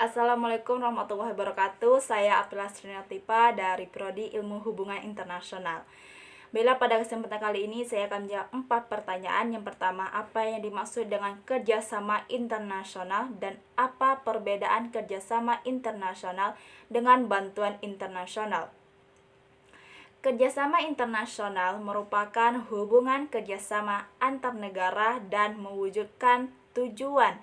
Assalamualaikum warahmatullahi wabarakatuh. Saya Apila Srinatipa dari Prodi Ilmu Hubungan Internasional. Baiklah, pada kesempatan kali ini saya akan menjawab 4 pertanyaan. Yang pertama, apa yang dimaksud dengan kerjasama internasional dan apa perbedaan kerjasama internasional dengan bantuan internasional? Kerjasama internasional merupakan hubungan kerjasama antar negara dan mewujudkan tujuan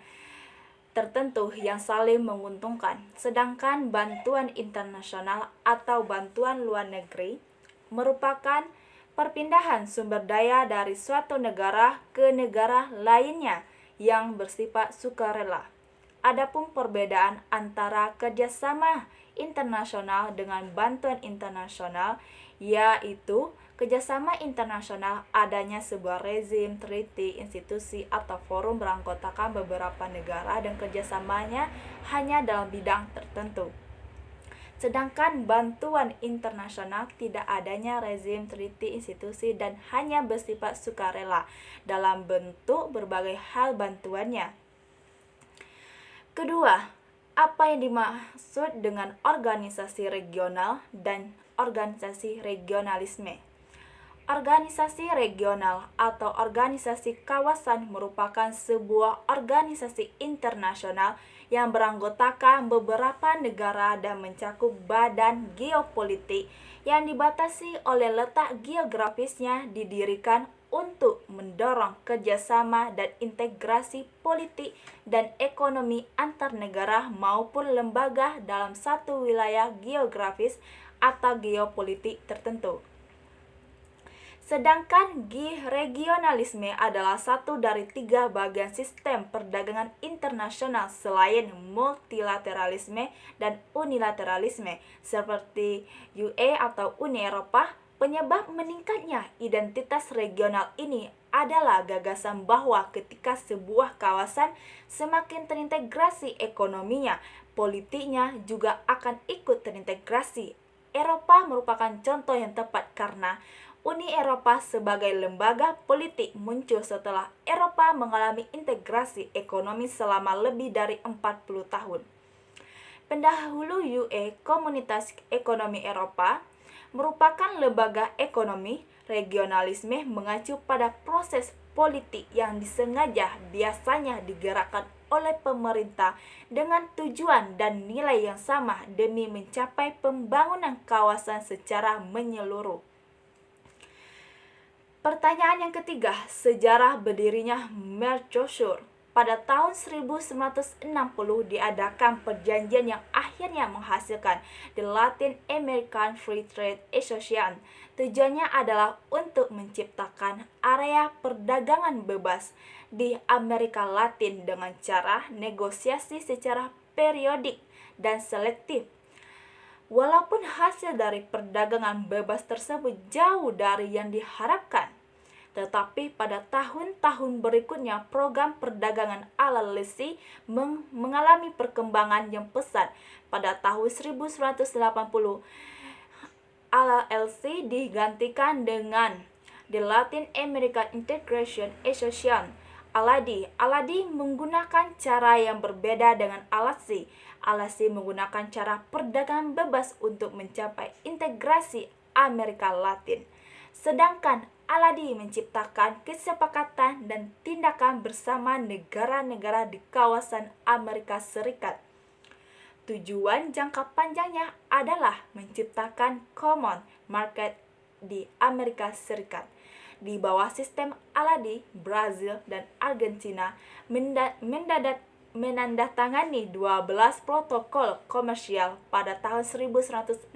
tertentu yang saling menguntungkan. Sedangkan bantuan internasional atau bantuan luar negeri merupakan perpindahan sumber daya dari suatu negara ke negara lainnya yang bersifat sukarela. Adapun perbedaan antara kerjasama internasional dengan bantuan internasional yaitu kerjasama internasional adanya sebuah rezim, treaty, institusi, atau forum beranggotakan beberapa negara dan kerjasamanya hanya dalam bidang tertentu. Sedangkan bantuan internasional tidak adanya rezim, treaty, institusi, dan hanya bersifat sukarela dalam bentuk berbagai hal bantuannya. Kedua, apa yang dimaksud dengan organisasi regional dan organisasi regionalisme? Organisasi regional atau organisasi kawasan merupakan sebuah organisasi internasional yang beranggotakan beberapa negara dan mencakup badan geopolitik yang dibatasi oleh letak geografisnya, didirikan untuk mendorong kerjasama dan integrasi politik dan ekonomi antar negara maupun lembaga dalam satu wilayah geografis atau geopolitik tertentu. Sedangkan regionalisme adalah satu dari 3 bagian sistem perdagangan internasional selain multilateralisme dan unilateralisme seperti UE atau Uni Eropa. Penyebab meningkatnya identitas regional ini adalah gagasan bahwa ketika sebuah kawasan semakin terintegrasi ekonominya, politiknya juga akan ikut terintegrasi. Eropa merupakan contoh yang tepat karena Uni Eropa sebagai lembaga politik muncul setelah Eropa mengalami integrasi ekonomi selama lebih dari 40 tahun. Pendahulu UE, Komunitas Ekonomi Eropa, merupakan lembaga ekonomi. Regionalisme mengacu pada proses politik yang disengaja biasanya digerakkan oleh pemerintah dengan tujuan dan nilai yang sama demi mencapai pembangunan kawasan secara menyeluruh. Pertanyaan yang ketiga, sejarah berdirinya Mercosur. Pada tahun 1960 diadakan perjanjian yang akhirnya menghasilkan The Latin American Free Trade Association. Tujuannya adalah untuk menciptakan area perdagangan bebas di Amerika Latin dengan cara negosiasi secara periodik dan selektif. Walaupun hasil dari perdagangan bebas tersebut jauh dari yang diharapkan, tetapi pada tahun-tahun berikutnya program perdagangan ala LC mengalami perkembangan yang pesat. Pada tahun 1980, ala LC digantikan dengan The Latin American Integration Association, ALADI. ALADI menggunakan cara yang berbeda dengan ALASI. ALASI menggunakan cara perdagangan bebas untuk mencapai integrasi Amerika Latin. Sedangkan ALADI menciptakan kesepakatan dan tindakan bersama negara-negara di kawasan Amerika Serikat. Tujuan jangka panjangnya adalah menciptakan common market di Amerika Serikat. Di bawah sistem ALADI, Brazil dan Argentina menandatangani 12 protokol komersial pada tahun 1986.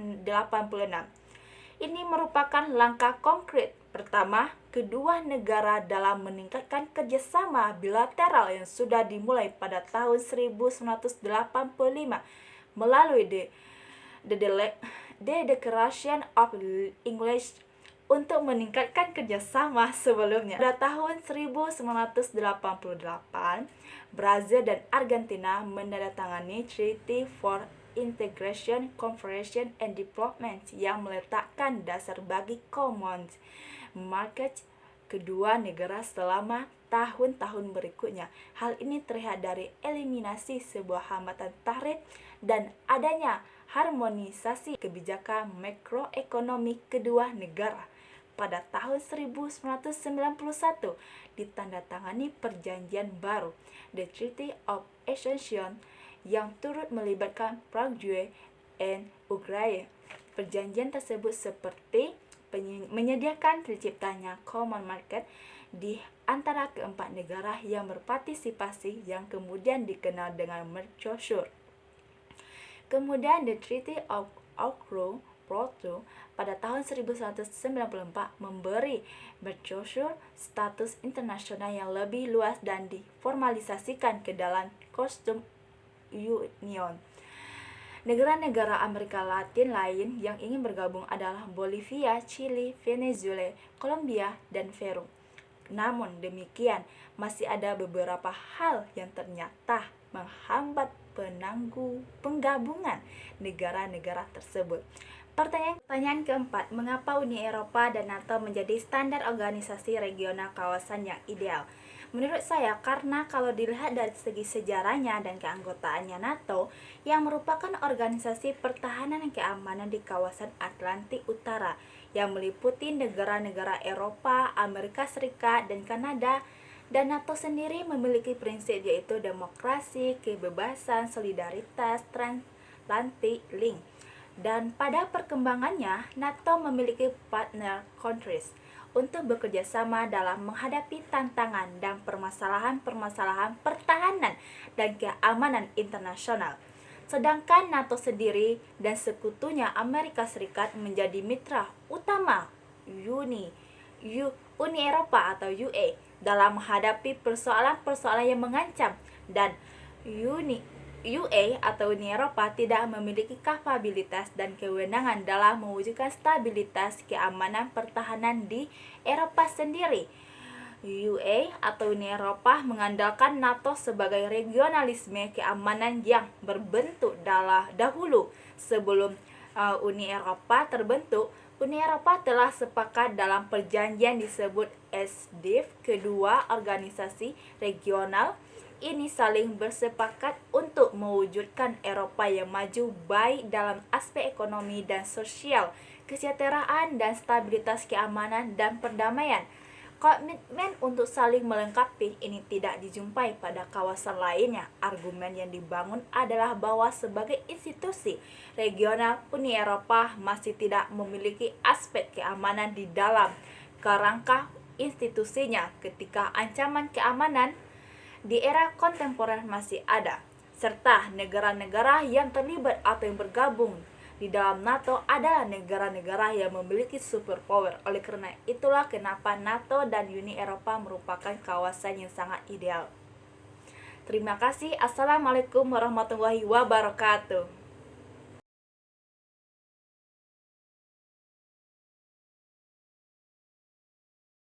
Ini merupakan langkah konkret pertama kedua negara dalam meningkatkan kerjasama bilateral yang sudah dimulai pada tahun 1985 melalui The Declaration of English untuk meningkatkan kerjasama sebelumnya. Pada tahun 1988, Brazil dan Argentina menandatangani Treaty for Integration, Cooperation and Development yang meletakkan dasar bagi common market kedua negara selama tahun-tahun berikutnya. Hal ini terlihat dari eliminasi sebuah hambatan tarif dan adanya harmonisasi kebijakan makroekonomi kedua negara. Pada tahun 1991 ditandatangani perjanjian baru, The Treaty of Ascension, yang turut melibatkan Paraguay dan Uruguay. Perjanjian tersebut seperti menyediakan terciptanya common market di antara keempat negara yang berpartisipasi, yang kemudian dikenal dengan Mercosur. Kemudian The Treaty of Proto pada tahun 1994 memberi Mercosur status internasional yang lebih luas dan diformalisasikan ke dalam Customs Union. Negara-negara Amerika Latin lain yang ingin bergabung adalah Bolivia, Chili, Venezuela, Kolombia, dan Peru. Namun demikian, masih ada beberapa hal yang ternyata menghambat penggabungan negara-negara tersebut. Pertanyaan keempat, mengapa Uni Eropa dan NATO menjadi standar organisasi regional kawasan yang ideal? Menurut saya, karena kalau dilihat dari segi sejarahnya dan keanggotaannya NATO, yang merupakan organisasi pertahanan dan keamanan di kawasan Atlantik Utara, yang meliputi negara-negara Eropa, Amerika Serikat, dan Kanada, dan NATO sendiri memiliki prinsip yaitu demokrasi, kebebasan, solidaritas, transatlantic link. Dan pada perkembangannya, NATO memiliki partner countries untuk bekerja sama dalam menghadapi tantangan dan permasalahan pertahanan dan keamanan internasional. Sedangkan NATO sendiri dan sekutunya Amerika Serikat menjadi mitra utama Uni Eropa atau UE dalam menghadapi persoalan-persoalan yang mengancam, dan UE atau Uni Eropa tidak memiliki kapabilitas dan kewenangan dalam mewujudkan stabilitas keamanan pertahanan di Eropa sendiri. UE atau Uni Eropa mengandalkan NATO sebagai regionalisme keamanan yang berbentuk dahulu. Sebelum Uni Eropa terbentuk, Uni Eropa telah sepakat dalam perjanjian disebut SDIF. Kedua organisasi regional ini saling bersepakat untuk mewujudkan Eropa yang maju baik dalam aspek ekonomi dan sosial, kesejahteraan dan stabilitas keamanan dan perdamaian. Komitmen untuk saling melengkapi ini tidak dijumpai pada kawasan lainnya. Argumen yang dibangun adalah bahwa sebagai institusi regional, Uni Eropa masih tidak memiliki aspek keamanan di dalam kerangka institusinya, ketika ancaman keamanan di era kontemporer masih ada, serta negara-negara yang terlibat atau yang bergabung di dalam NATO adalah negara-negara yang memiliki superpower. Oleh karena itulah kenapa NATO dan Uni Eropa merupakan kawasan yang sangat ideal. Terima kasih. Assalamualaikum warahmatullahi wabarakatuh.